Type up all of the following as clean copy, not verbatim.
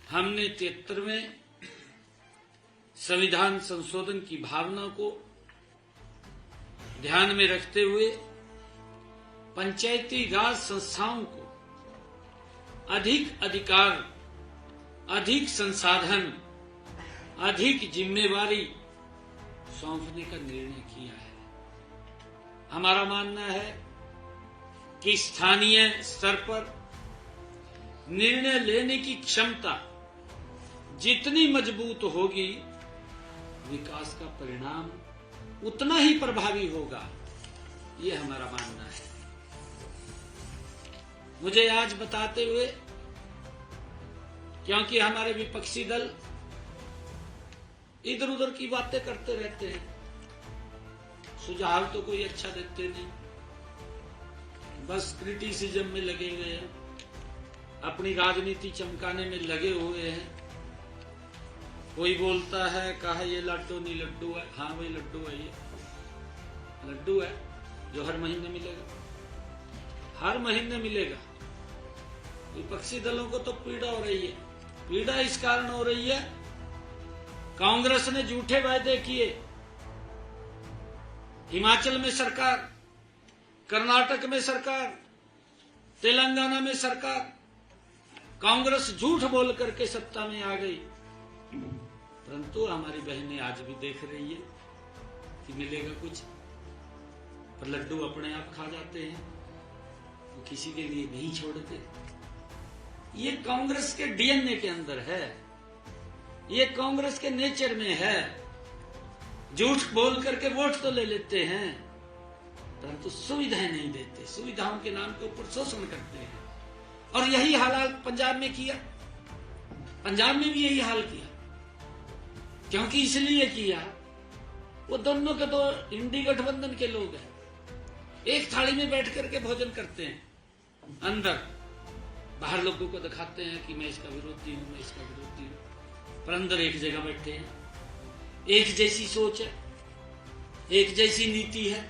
हमने 73वें संविधान संशोधन की भावना को ध्यान में रखते हुए पंचायती राज संस्थाओं को अधिक अधिकार, अधिक संसाधन, अधिक जिम्मेवारी सौंपने का निर्णय किया है। हमारा मानना है कि स्थानीय स्तर पर निर्णय लेने की क्षमता जितनी मजबूत होगी, विकास का परिणाम उतना ही प्रभावी होगा, ये हमारा मानना है। मुझे आज बताते हुए, क्योंकि हमारे विपक्षी दल इधर उधर की बातें करते रहते हैं, सुझाव तो कोई अच्छा देते नहीं, बस क्रिटिसिज्म में लगे हुए हैं, अपनी राजनीति चमकाने में लगे हुए हैं। कोई बोलता है कहा ये लड्डू नहीं लड्डू है, हाँ वही लड्डू है, ये लड्डू है जो हर महीने मिलेगा, हर महीने मिलेगा। विपक्षी दलों को तो पीड़ा हो रही है। पीड़ा इस कारण हो रही है, कांग्रेस ने झूठे वायदे किए, हिमाचल में सरकार, कर्नाटक में सरकार, तेलंगाना में सरकार, कांग्रेस झूठ बोल करके सत्ता में आ गई। परंतु हमारी बहनें आज भी देख रही है कि मिलेगा कुछ, पर लड्डू अपने आप खा जाते हैं, वो किसी के लिए नहीं छोड़ते। ये कांग्रेस के डीएनए के अंदर है, ये कांग्रेस के नेचर में है। झूठ बोल करके वोट तो ले लेते हैं, परंतु सुविधाएं नहीं देते, सुविधाओं के नाम के ऊपर शोषण करते हैं। और यही हाल पंजाब में किया, पंजाब में भी यही हाल किया। क्योंकि इसलिए किया, वो दोनों के दो इंडी गठबंधन के लोग हैं, एक थाली में बैठ करके भोजन करते हैं, अंदर बाहर लोगों को दिखाते हैं कि मैं इसका विरोधी हूं, मैं इसका विरोधी हूं, पर अंदर एक जगह बैठे हैं। एक जैसी सोच है, एक जैसी नीति है,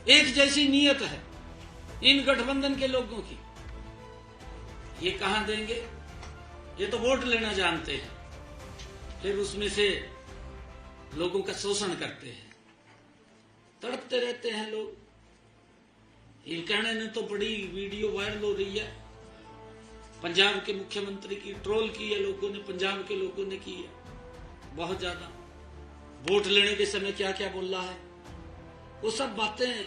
एक जैसी नीयत है इन गठबंधन के लोगों की। ये कहां देंगे? ये तो वोट लेना जानते हैं, फिर उसमें से लोगों का शोषण करते हैं, तड़पते रहते हैं लोग। ये कहने ने तो बड़ी वीडियो वायरल हो रही है, पंजाब के मुख्यमंत्री की ट्रोल की है लोगों ने, पंजाब के लोगों ने की है बहुत ज्यादा। वोट लेने के समय क्या क्या बोल रहा है, वो सब बातें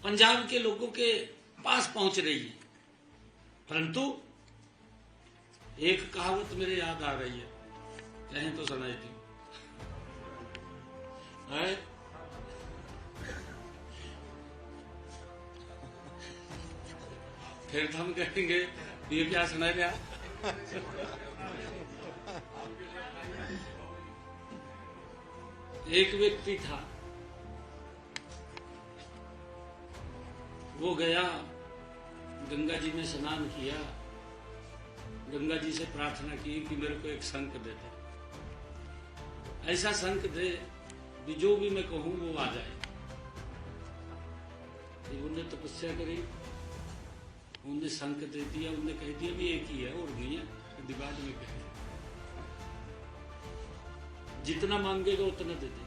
पंजाब के लोगों के पास पहुंच रही है। परंतु एक कहावत मेरे याद आ रही है, कहें तो सुनाई थी, फिर हम कहेंगे ये क्या सुनाई दिया। एक व्यक्ति था, वो गया गंगा जी में स्नान किया, गंगा जी से प्रार्थना की कि मेरे को एक शंख दे दे, ऐसा शंख दे कि जो भी मैं कहूं वो आ जाए। उन्होंने तपस्या करी, उन्हें शंख दे दिया, उन्होंने कह दिया भी एक ही है और नहीं है, बाद में कह दिया जितना मांगेगा उतना दे दे।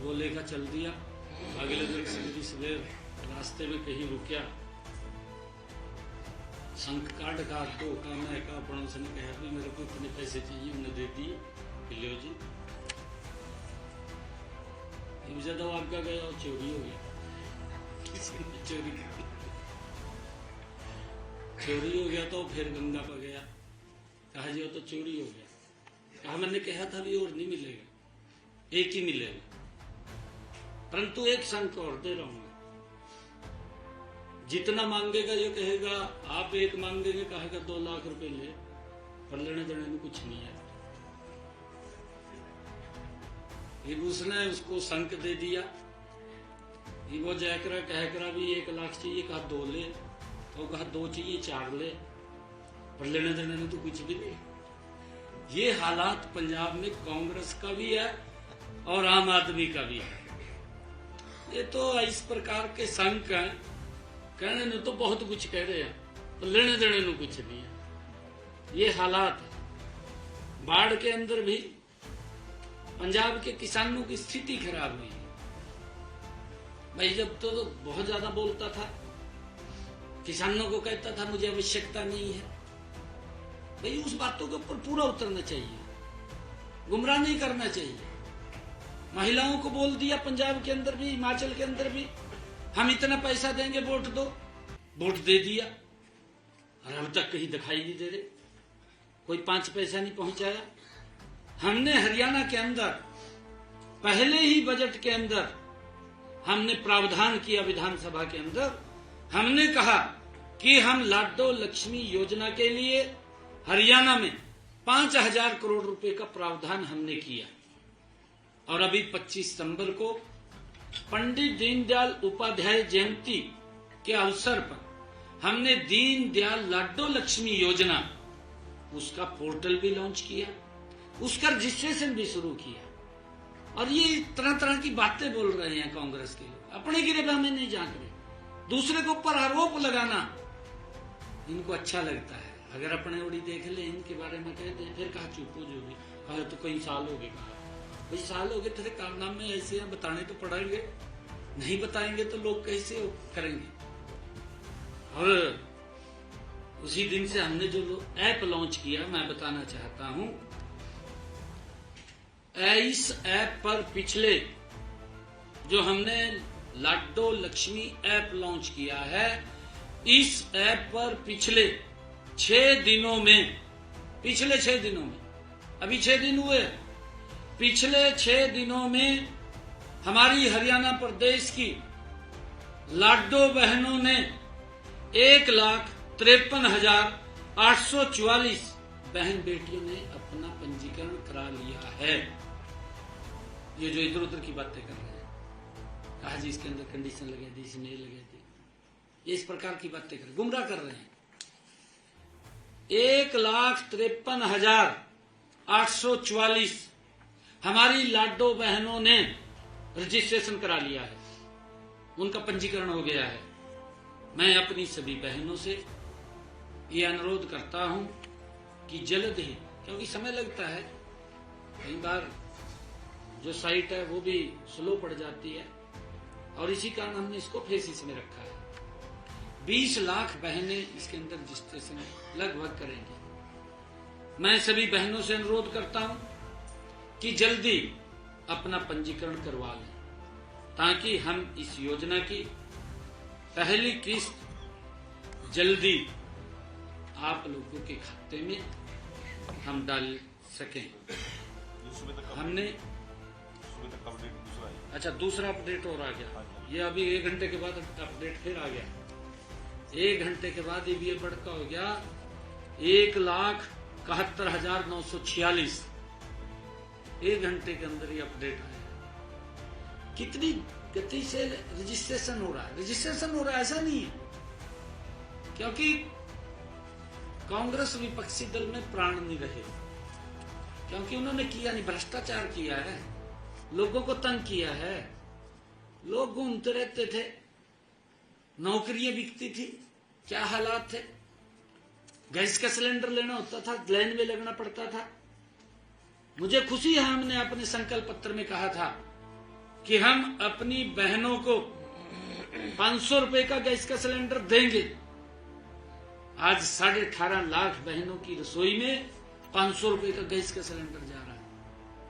वो लेकर चल दिया। अगले दिन सवेरे सवेर रास्ते में कहीं रुकिया, शंख काट का तो मैं का पड़ोस ने कहा भी मेरे को इतने पैसे चाहिए, उन्हें दे दिए, लियो जी। ज्यादा आपका गया और चोरी हो गया, किसी ने चोरी कर दी, चोरी हो गया तो फिर गंगा पर गया, कहा जी वो तो चोरी हो गया। कहा मैंने कहा था भी और नहीं मिलेगा, एक ही मिलेगा, परंतु एक शंख और दे रहा हूं, जितना मांगेगा ये कहेगा। आप एक मांगेंगे, कहेगा 2 लाख रुपए ले, पर लेने देने में कुछ नहीं है। उसने उसको शंख दे दिया, वो जयकरा कहकरा भी 1 लाख चाहिए, कहा 2 ले, तो कहा 2 चाहिए 4 ले, पर लेने देने में तो कुछ भी नहीं। ये हालात पंजाब में कांग्रेस का भी है और आम आदमी का भी है। ये तो इस प्रकार के शंख हैं, कहने ने तो बहुत कुछ कह रहे हैं, तो लेने देने को कुछ नहीं है। ये हालात है। बाढ़ के अंदर भी पंजाब के किसानों की स्थिति खराब हुई है। भाई जब तो बहुत ज्यादा बोलता था, किसानों को कहता था मुझे आवश्यकता नहीं है। भाई उस बातों के ऊपर पूरा उतरना चाहिए, गुमराह नहीं करना चाहिए। महिलाओं को बोल दिया पंजाब के अंदर भी, हिमाचल के अंदर भी, हम इतना पैसा देंगे, वोट दो। वोट दे दिया और अब तक कहीं दिखाई नहीं दे रहे, कोई 5 पैसा नहीं पहुंचाया। हमने हरियाणा के अंदर पहले ही बजट के अंदर हमने प्रावधान किया, विधानसभा के अंदर हमने कहा कि हम लाडो लक्ष्मी योजना के लिए हरियाणा में 5,000 करोड़ रुपए का प्रावधान हमने किया। और अभी 25 सितंबर को पंडित दीनदयाल उपाध्याय जयंती के अवसर पर हमने दीनदयाल लाडो लक्ष्मी योजना, उसका पोर्टल भी लॉन्च किया, उसका रजिस्ट्रेशन भी शुरू किया। और ये तरह तरह की बातें बोल रहे हैं कांग्रेस के लोग, अपने गिरे हमें नहीं जान रहे। दूसरे के ऊपर आरोप लगाना इनको अच्छा लगता है। अगर अपने ओड़ी देख ले, इनके बारे में कहते हैं, फिर कहा चुप हो जो भी कहा, तो कई साल हो गए। कहा भाई साल हो गए, तेरे कारनामे ऐसे हैं, बताने तो पड़ेंगे, नहीं बताएंगे तो लोग कैसे करेंगे। और उसी दिन से हमने जो ऐप लॉन्च किया, मैं बताना चाहता हूं, इस ऐप पर पिछले जो हमने लाडो लक्ष्मी ऐप लॉन्च किया है, इस ऐप पर पिछले 6 दिनों में, पिछले 6 दिनों में, अभी 6 दिन हुए, पिछले 6 दिनों में हमारी हरियाणा प्रदेश की लाडो बहनों ने 1,53,844 बहन बेटियों ने अपना पंजीकरण करा लिया है। ये जो इधर उधर की बातें कर रहे हैं, कहा जी इसके अंदर कंडीशन लगे थी, इसमें लगे थे, ये इस प्रकार की बातें कर, गुमराह कर रहे हैं। 1,53,844 हमारी लाडो बहनों ने रजिस्ट्रेशन करा लिया है, उनका पंजीकरण हो गया है। मैं अपनी सभी बहनों से ये अनुरोध करता हूं कि जल्द ही, क्योंकि समय लगता है, कई बार जो साइट है वो भी स्लो पड़ जाती है, और इसी कारण हमने इसको फेसिस में रखा है। 20 लाख बहनें इसके अंदर रजिस्ट्रेशन लगभग करेंगी। मैं सभी बहनों से अनुरोध करता हूं कि जल्दी अपना पंजीकरण करवा लें, ताकि हम इस योजना की पहली किस्त जल्दी आप लोगों के खाते में हम डाल सकें। हमने अच्छा दूसरा अपडेट और आ गया, ये अभी 1 घंटे के बाद अपडेट फिर आ गया। 1 घंटे के बाद ये बढ़का हो गया 1,71,946। 1 घंटे के अंदर ये अपडेट आया। कितनी गति से रजिस्ट्रेशन हो रहा है, रजिस्ट्रेशन हो रहा है, ऐसा नहीं है, क्योंकि कांग्रेस विपक्षी दल में प्राण नहीं रहे, क्योंकि उन्होंने किया नहीं, भ्रष्टाचार किया है, लोगों को तंग किया है। लोग घूमते रहते थे, नौकरियां बिकती थी, क्या हालात थे, गैस का सिलेंडर लेना होता था, लाइन में लगना पड़ता था। मुझे खुशी है, हमने अपने संकल्प पत्र में कहा था कि हम अपनी बहनों को 500 रुपए का गैस का सिलेंडर देंगे। आज 18.5 लाख बहनों की रसोई में 500 रुपए का गैस का सिलेंडर जा रहा है,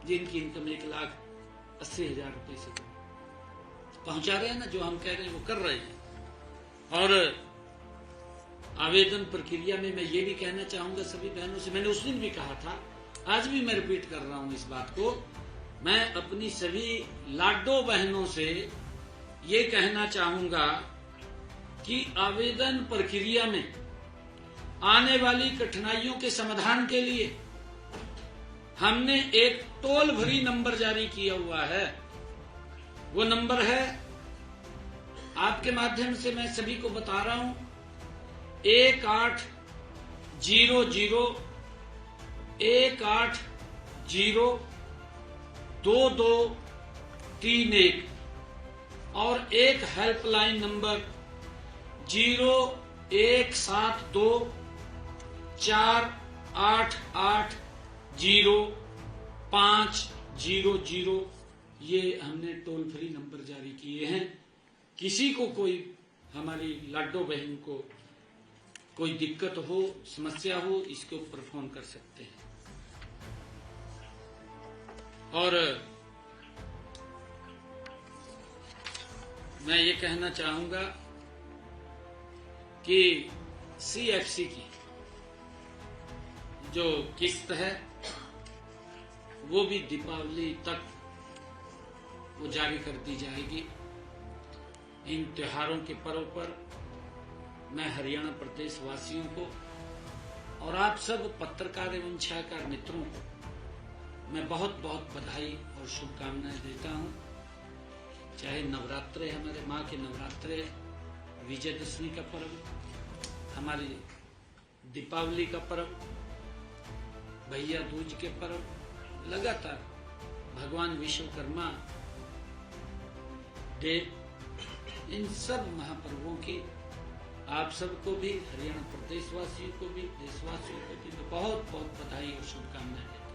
जिनकी इनकम 1,80,000 रुपए से पहुंचा रहे हैं ना, जो हम कह रहे हैं वो कर रहे हैं। और आवेदन प्रक्रिया में मैं ये भी कहना चाहूंगा सभी बहनों से, मैंने उस दिन भी कहा था, आज भी मैं रिपीट कर रहा हूं इस बात को, मैं अपनी सभी लाडो बहनों से ये कहना चाहूंगा कि आवेदन प्रक्रिया में आने वाली कठिनाइयों के समाधान के लिए हमने एक टोल फ्री नंबर जारी किया हुआ है। वो नंबर है, आपके माध्यम से मैं सभी को बता रहा हूं, 1800-2231 और एक हेल्पलाइन नंबर 0 17248800500 ये हमने टोल फ्री नंबर जारी किए हैं। किसी को कोई हमारी लाडो बहन को कोई दिक्कत हो, समस्या हो, इसके ऊपर फोन कर सकते हैं। और मैं ये कहना चाहूंगा कि CFC की जो किस्त है वो भी दीपावली तक वो जारी कर दी जाएगी। इन त्योहारों के पर्व पर मैं हरियाणा प्रदेश वासियों को और आप सब पत्रकार एवं छायाकार मित्रों को मैं बहुत बहुत बधाई और शुभकामनाएं देता हूं। चाहे नवरात्रे, हमारे माँ के नवरात्रे, विजयदशमी का पर्व, हमारी दीपावली का पर्व, भैया दूज के पर्व, लगातार भगवान विश्वकर्मा डे, इन सब महापर्वों की आप सबको भी, हरियाणा प्रदेशवासियों को भी, देशवासियों को भी बहुत बहुत बधाई और शुभकामनाएं।